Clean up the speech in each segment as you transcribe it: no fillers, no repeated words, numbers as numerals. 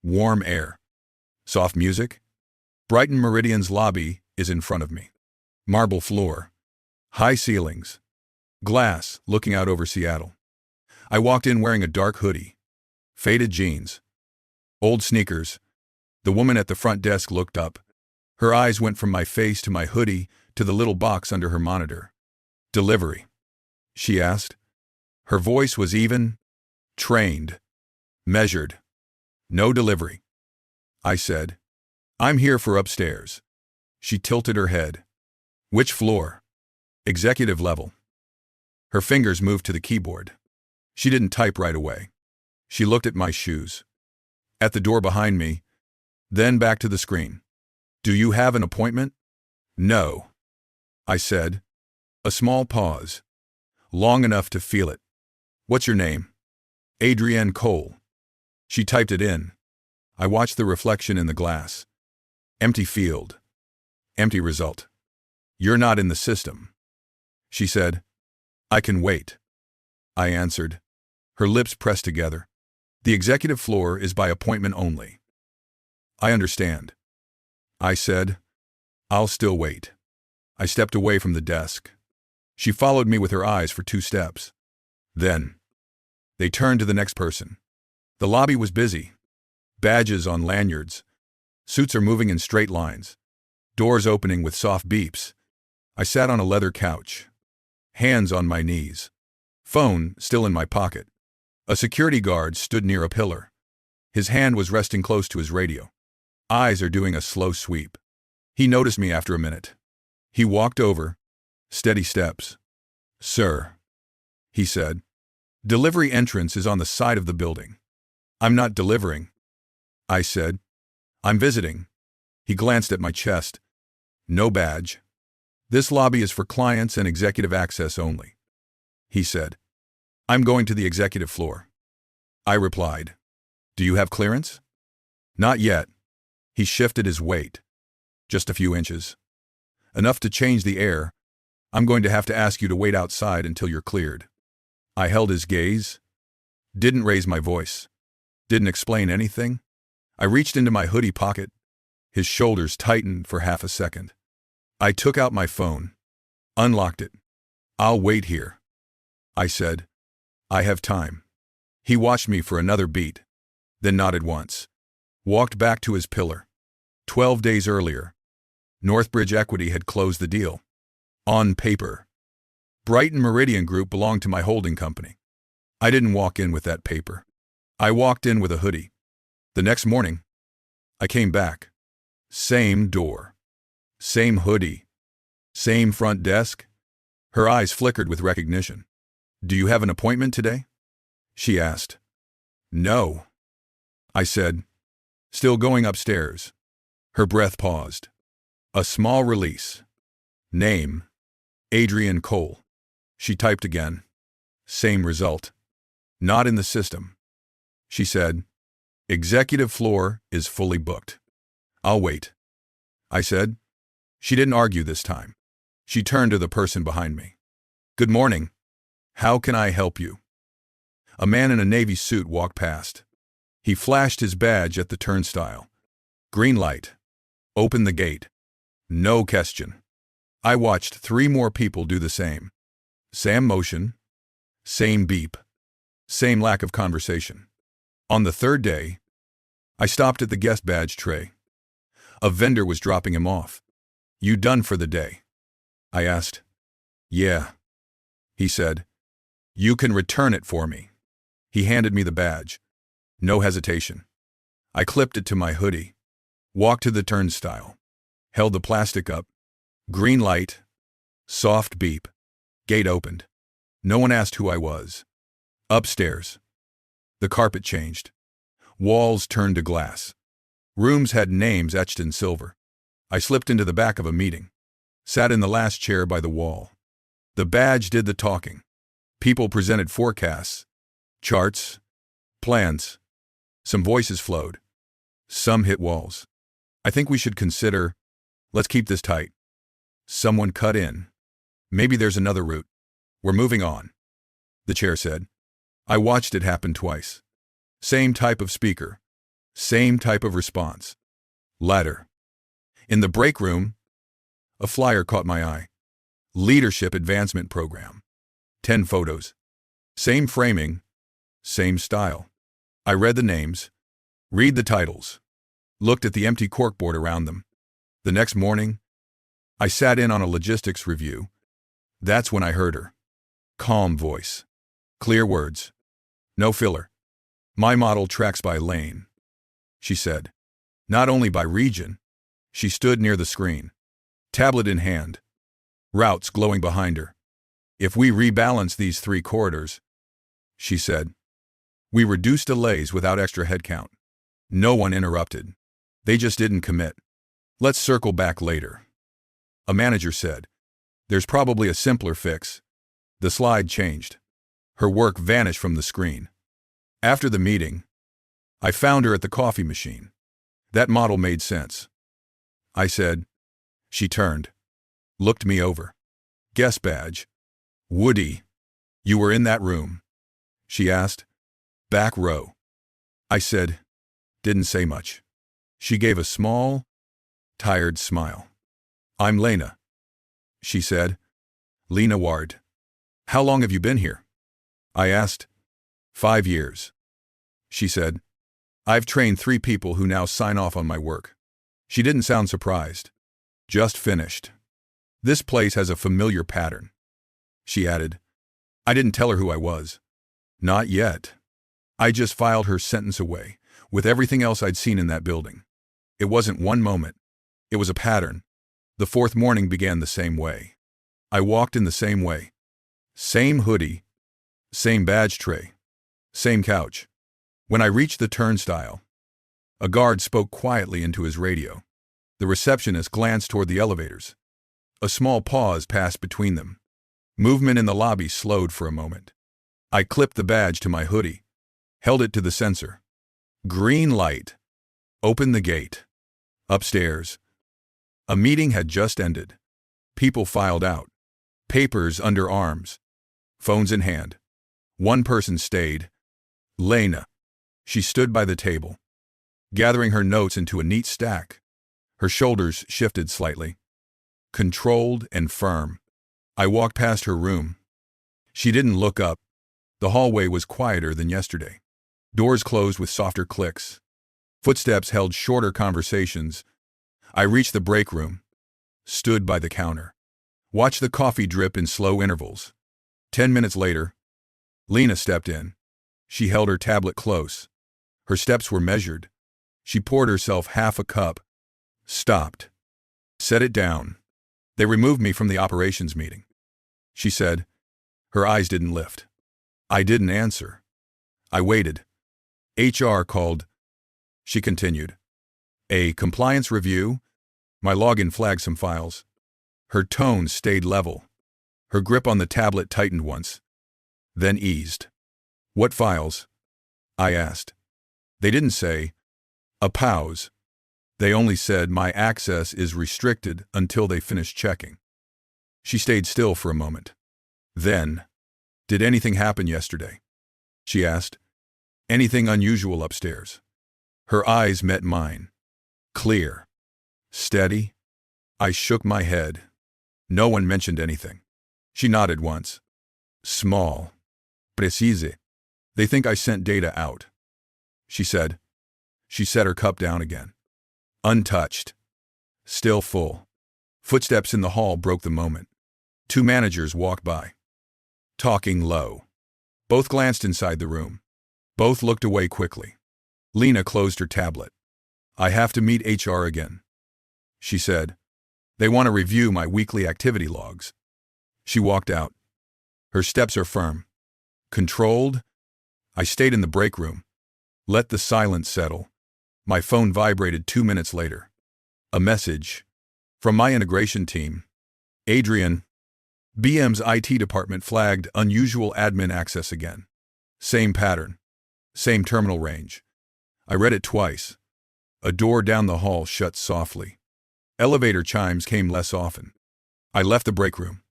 Warm air. Soft music. Brighton Meridian's lobby is in front of me. Marble floor. High ceilings. Glass looking out over Seattle. I walked in wearing a dark hoodie. Faded jeans. Old sneakers. The woman at the front desk looked up. Her eyes went from my face to my hoodie to the little box under her monitor. "Delivery?" she asked. Her voice was even, trained, measured. "No delivery," I said. "I'm here for upstairs." She tilted her head. "Which floor?" "Executive level." Her fingers moved to the keyboard. She didn't type right away. She looked at my shoes. At the door behind me, then back to the screen. "Do you have an appointment?" "No," I said. A small pause. Long enough to feel it. "What's your name?" "Adrian Cole." She typed it in. I watched the reflection in the glass. Empty field. Empty result. "You're not in the system." She said, "I can wait." I answered. Her lips pressed together. "The executive floor is by appointment only." "I understand." I said, "I'll still wait." I stepped away from the desk. She followed me with her eyes for 2 steps. Then, they turned to the next person. The lobby was busy. Badges on lanyards. Suits are moving in straight lines. Doors opening with soft beeps. I sat on a leather couch. Hands on my knees. Phone still in my pocket. A security guard stood near a pillar. His hand was resting close to his radio. Eyes are doing a slow sweep. He noticed me after a minute. He walked over. Steady steps. "Sir," he said. "Delivery entrance is on the side of the building." "I'm not delivering," I said. "I'm visiting." He glanced at my chest. "No badge. This lobby is for clients and executive access only," he said. "I'm going to the executive floor." I replied. "Do you have clearance?" "Not yet." He shifted his weight. "Just a few inches. Enough to change the air. I'm going to have to ask you to wait outside until you're cleared." I held his gaze. Didn't raise my voice. Didn't explain anything. I reached into my hoodie pocket. His shoulders tightened for half a second. I took out my phone. Unlocked it. "I'll wait here," I said. "I have time." He watched me for another beat, then nodded once. Walked back to his pillar. 12 days earlier, Northbridge Equity had closed the deal. On paper. Brighton Meridian Group belonged to my holding company. I didn't walk in with that paper. I walked in with a hoodie. The next morning, I came back. Same door. Same hoodie. Same front desk. Her eyes flickered with recognition. "Do you have an appointment today?" she asked. "No," I said, still going upstairs. Her breath paused. A small release. "Name, Adrian Cole." She typed again. Same result. "Not in the system." She said, "Executive floor is fully booked." "I'll wait," I said. She didn't argue this time. She turned to the person behind me. "Good morning. How can I help you?" A man in a navy suit walked past. He flashed his badge at the turnstile. Green light. Open the gate. No question. I watched 3 more people do the same. Same motion. Same beep. Same lack of conversation. On the 3rd day, I stopped at the guest badge tray. A vendor was dropping him off. "You done for the day?" I asked. "Yeah," he said. "You can return it for me." He handed me the badge. No hesitation. I clipped it to my hoodie. Walked to the turnstile. Held the plastic up. Green light. Soft beep. Gate opened. No one asked who I was. Upstairs. The carpet changed. Walls turned to glass. Rooms had names etched in silver. I slipped into the back of a meeting. Sat in the last chair by the wall. The badge did the talking. People presented forecasts, charts, plans. Some voices flowed. Some hit walls. "I think we should consider, let's keep this tight." Someone cut in. "Maybe there's another route. We're moving on," the chair said. I watched it happen twice. Same type of speaker. Same type of response. Ladder. In the break room, a flyer caught my eye. Leadership Advancement Program. 10 photos. Same framing, same style. I read the names, read the titles, looked at the empty corkboard around them. The next morning, I sat in on a logistics review. That's when I heard her. Calm voice. Clear words. No filler. My model tracks by lane, she said. Not only by region. She stood near the screen, tablet in hand, routes glowing behind her. If we rebalance these 3 corridors, she said, we reduce delays without extra headcount. No one interrupted. They just didn't commit. Let's circle back later. A manager said, there's probably a simpler fix. The slide changed. Her work vanished from the screen. After the meeting, I found her at the coffee machine. That model made sense, I said. She turned, looked me over. Guest badge. Woody, you were in that room? She asked. Back row. I said, didn't say much. She gave a small, tired smile. I'm Lena, she said. Lena Ward. How long have you been here? I asked. 5 years. She said. I've trained 3 people who now sign off on my work. She didn't sound surprised. Just finished. This place has a familiar pattern, she added. I didn't tell her who I was. Not yet. I just filed her sentence away, with everything else I'd seen in that building. It wasn't one moment. It was a pattern. The 4th morning began the same way. I walked in the same way. Same hoodie, same badge tray, same couch. When I reached the turnstile, a guard spoke quietly into his radio. The receptionist glanced toward the elevators. A small pause passed between them. Movement in the lobby slowed for a moment. I clipped the badge to my hoodie, held it to the sensor. Green light. Open the gate. Upstairs. A meeting had just ended. People filed out. Papers under arms. Phones in hand. One person stayed. Lena. She stood by the table, gathering her notes into a neat stack. Her shoulders shifted slightly. Controlled and firm. I walked past her room. She didn't look up. The hallway was quieter than yesterday. Doors closed with softer clicks. Footsteps held shorter conversations. I reached the break room, stood by the counter, watched the coffee drip in slow intervals. 10 minutes later, Lena stepped in. She held her tablet close. Her steps were measured. She poured herself half a cup, stopped, set it down. They removed me from the operations meeting, she said. Her eyes didn't lift. I didn't answer. I waited. HR called, she continued. A compliance review? My login flagged some files. Her tone stayed level. Her grip on the tablet tightened once, then eased. What files? I asked. They didn't say, a pause. They only said my access is restricted until they finish checking. She stayed still for a moment. Then, did anything happen yesterday? She asked. Anything unusual upstairs? Her eyes met mine. Clear. Steady. I shook my head. No one mentioned anything. She nodded once. Small. Precise. They think I sent data out, she said. She set her cup down again. Untouched. Still full. Footsteps in the hall broke the moment. 2 managers walked by, talking low. Both glanced inside the room. Both looked away quickly. Lena closed her tablet. I have to meet HR again, she said. They want to review my weekly activity logs. She walked out. Her steps are firm. Controlled. I stayed in the break room. Let the silence settle. My phone vibrated 2 minutes later. A message. From my integration team. Adrian. BM's IT department flagged unusual admin access again. Same pattern. Same terminal range. I read it twice. A door down the hall shut softly. Elevator chimes came less often. I left the break room.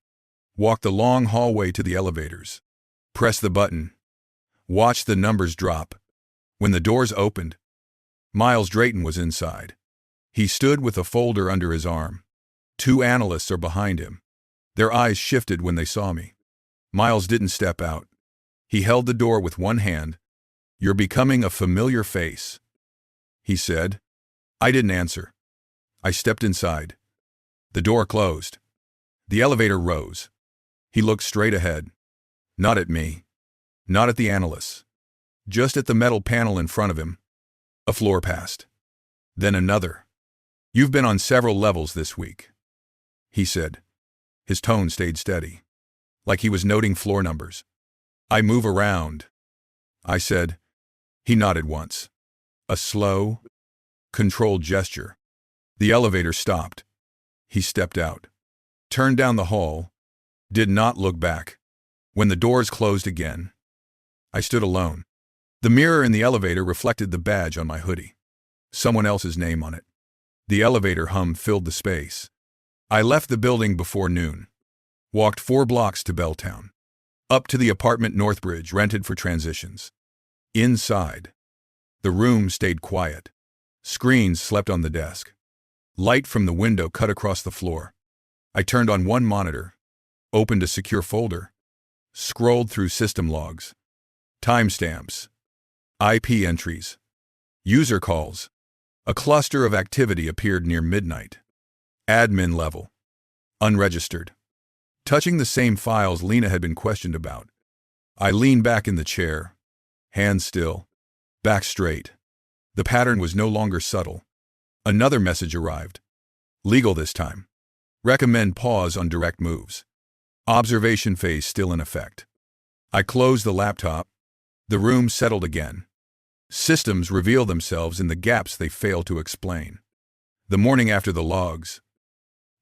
Walked the long hallway to the elevators. Pressed the button. Watched the numbers drop. When the doors opened, Miles Drayton was inside. He stood with a folder under his arm. Two analysts are behind him. Their eyes shifted when they saw me. Miles didn't step out. He held the door with one hand. "You're becoming a familiar face," he said. I didn't answer. I stepped inside. The door closed. The elevator rose. He looked straight ahead. Not at me. Not at the analysts. Just at the metal panel in front of him. A floor passed. Then another. "You've been on several levels this week," he said. His tone stayed steady, like he was noting floor numbers. "I move around," I said. He nodded once. A slow, controlled gesture. The elevator stopped. He stepped out, turned down the hall, did not look back. When the doors closed again, I stood alone. The mirror in the elevator reflected the badge on my hoodie. Someone else's name on it. The elevator hum filled the space. I left the building before noon. Walked 4 blocks to Belltown. Up to the apartment Northbridge rented for transitions. Inside, the room stayed quiet. Screens slept on the desk. Light from the window cut across the floor. I turned on one monitor, opened a secure folder, scrolled through system logs, timestamps, IP entries, user calls. A cluster of activity appeared near midnight. Admin level. Unregistered. Touching the same files Lena had been questioned about. I leaned back in the chair, hands still, back straight. The pattern was no longer subtle. Another message arrived. Legal this time. Recommend pause on direct moves. Observation phase still in effect. I closed the laptop. The room settled again. Systems reveal themselves in the gaps they fail to explain. The morning after the logs,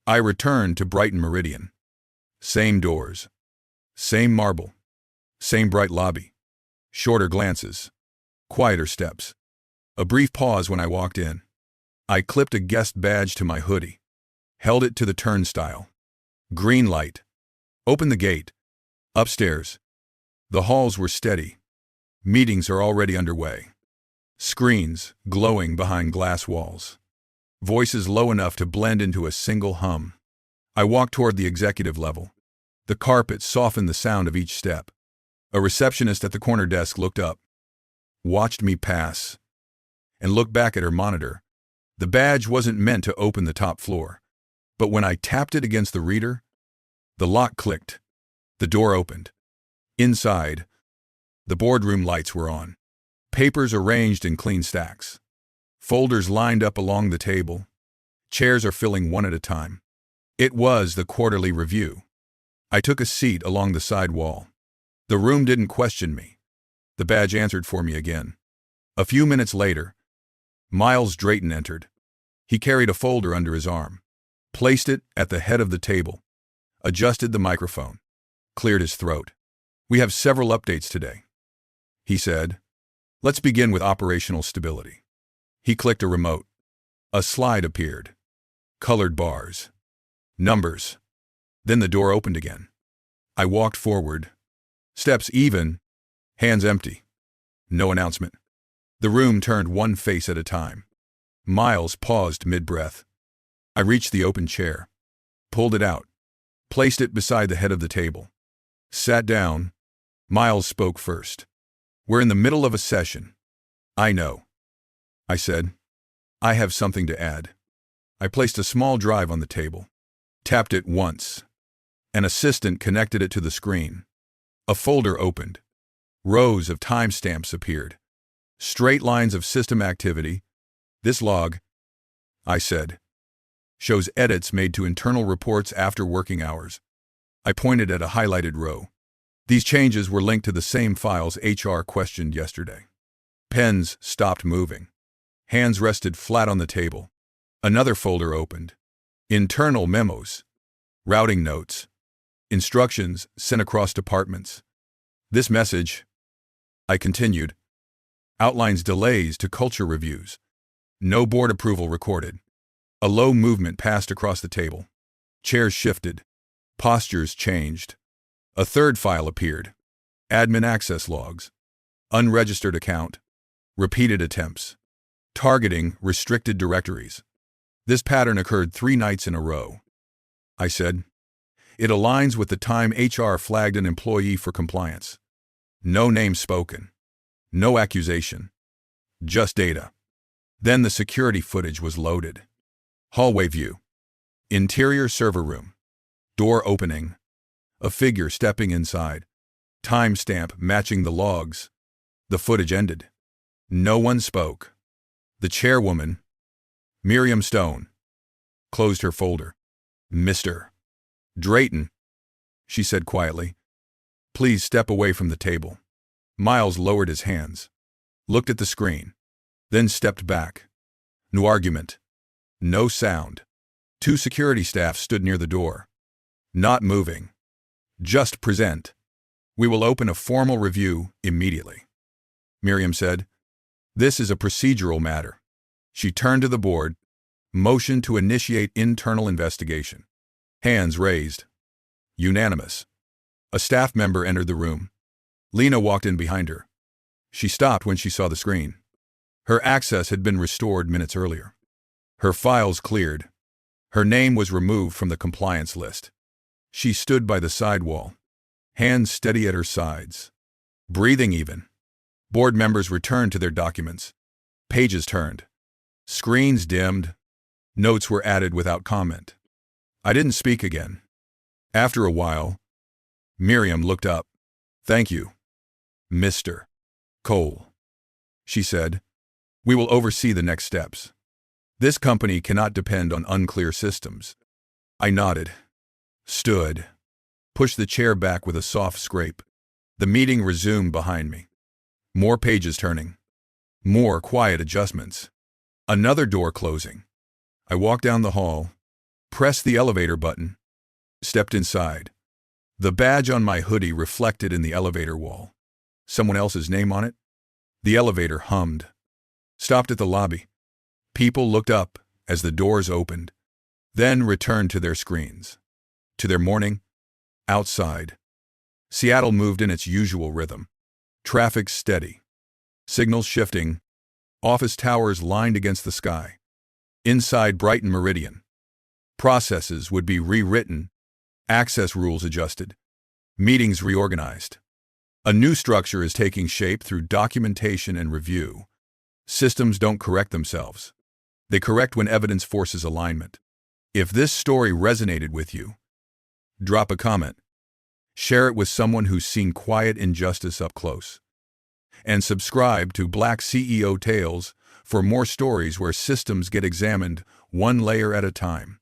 I returned to Brighton Meridian. Same doors. Same marble. Same bright lobby. Shorter glances. Quieter steps. A brief pause when I walked in. I clipped a guest badge to my hoodie. Held it to the turnstile. Green light. Opened the gate. Upstairs. The halls were steady. Meetings are already underway. Screens glowing behind glass walls. Voices low enough to blend into a single hum. I walked toward the executive level. The carpet softened the sound of each step. A receptionist at the corner desk looked up, watched me pass, and looked back at her monitor. The badge wasn't meant to open the top floor, but when I tapped it against the reader, the lock clicked. The door opened. Inside, the boardroom lights were on. Papers arranged in clean stacks. Folders lined up along the table. Chairs are filling one at a time. It was the quarterly review. I took a seat along the side wall. The room didn't question me. The badge answered for me again. A few minutes later, Miles Drayton entered. He carried a folder under his arm, placed it at the head of the table, adjusted the microphone, cleared his throat. "We have several updates today," he said. "Let's begin with operational stability." He clicked a remote. A slide appeared. Colored bars. Numbers. Then the door opened again. I walked forward. Steps even, hands empty. No announcement. The room turned one face at a time. Miles paused mid-breath. I reached the open chair, pulled it out, placed it beside the head of the table. Sat down. Miles spoke first. "We're in the middle of a session." "I know," I said. "I have something to add." I placed a small drive on the table, tapped it once. An assistant connected it to the screen. A folder opened. Rows of timestamps appeared. Straight lines of system activity. "This log," I said, "shows edits made to internal reports after working hours." I pointed at a highlighted row. These changes were linked to the same files HR questioned yesterday. Pens stopped moving. Hands rested flat on the table. Another folder opened. Internal memos. Routing notes. Instructions sent across departments. "This message," I continued, "outlines delays to culture reviews. No board approval recorded." A low movement passed across the table. Chairs shifted. Postures changed. A third file appeared. Admin access logs. Unregistered account. Repeated attempts. Targeting restricted directories. This pattern occurred 3 nights in a row. I said, it aligns with the time HR flagged an employee for compliance. No name spoken. No accusation. Just data. Then the security footage was loaded. Hallway view. Interior server room. Door opening. A figure stepping inside. Timestamp matching the logs. The footage ended. No one spoke. The chairwoman, Miriam Stone, closed her folder. Mr. Drayton, she said quietly, please step away from the table. Miles lowered his hands, looked at the screen, then stepped back. No argument. No sound. 2 security staff stood near the door. Not moving. Just present. We will open a formal review immediately. Miriam said, this is a procedural matter. She turned to the board, motioned to initiate internal investigation. Hands raised. Unanimous. A staff member entered the room. Lena walked in behind her. She stopped when she saw the screen. Her access had been restored minutes earlier. Her files cleared. Her name was removed from the compliance list. She stood by the side wall, hands steady at her sides, breathing even. Board members returned to their documents. Pages turned. Screens dimmed. Notes were added without comment. I didn't speak again. After a while, Miriam looked up. Thank you, Mr. Cole, she said. We will oversee the next steps. This company cannot depend on unclear systems. I nodded, stood, pushed the chair back with a soft scrape. The meeting resumed behind me. More pages turning. More quiet adjustments. Another door closing. I walked down the hall, pressed the elevator button, stepped inside. The badge on my hoodie reflected in the elevator wall. Someone else's name on it? The elevator hummed. Stopped at the lobby. People looked up as the doors opened, then returned to their screens, to their morning, outside. Seattle moved in its usual rhythm. Traffic steady. Signals shifting. Office towers lined against the sky. Inside Brighton Meridian, processes would be rewritten, access rules adjusted, meetings reorganized. A new structure is taking shape through documentation and review. Systems don't correct themselves. They correct when evidence forces alignment. If this story resonated with you, drop a comment. Share it with someone who's seen quiet injustice up close. And subscribe to Black CEO Tales for more stories where systems get examined one layer at a time.